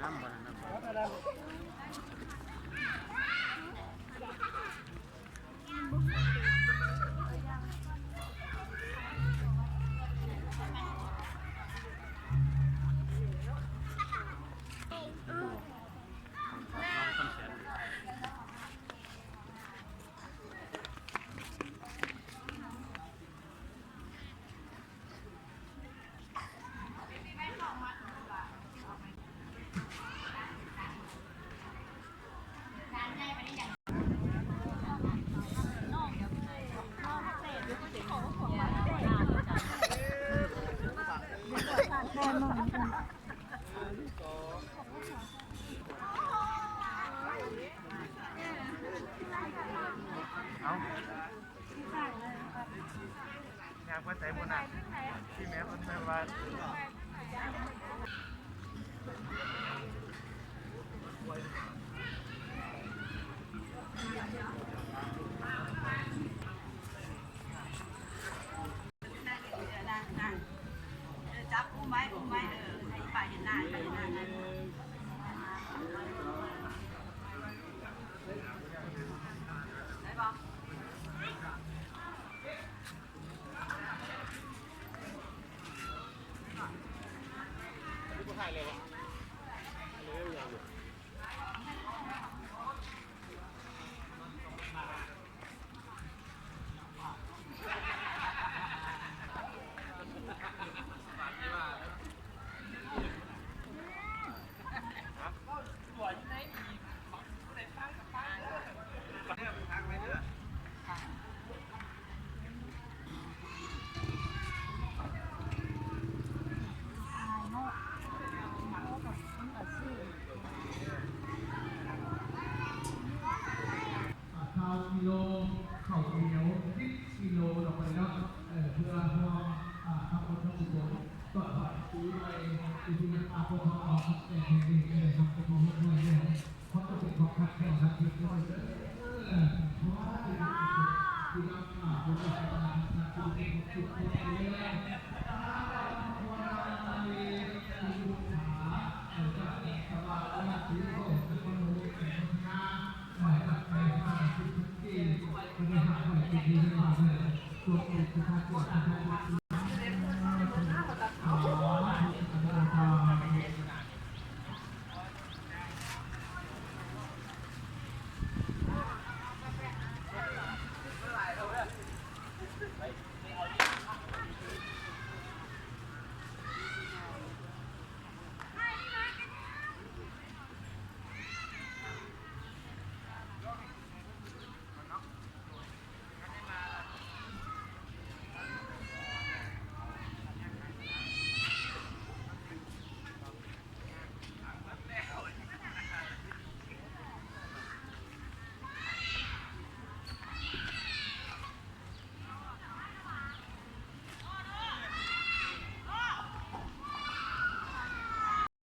น้ำบ่น้ำงานก็ใส่บนอ่ะที่แม้คนไม่ว่าจับอุ้มไว้ให้ป่าเห็นหน้าไปเห็นหน้าได้ปะถ่ายเลยวะเลยอย่างอยู่กิโลเข่าเหนียว10 กิโลต่อไปแล้วเพื่อพวกทั้งหมดทั้งมวลก็ซื้อไปที่อาโปทอแต่เด็กๆทำเป็นเพื่อนๆเพราะจะเป็นของคัดแข่งขันที่ด้วย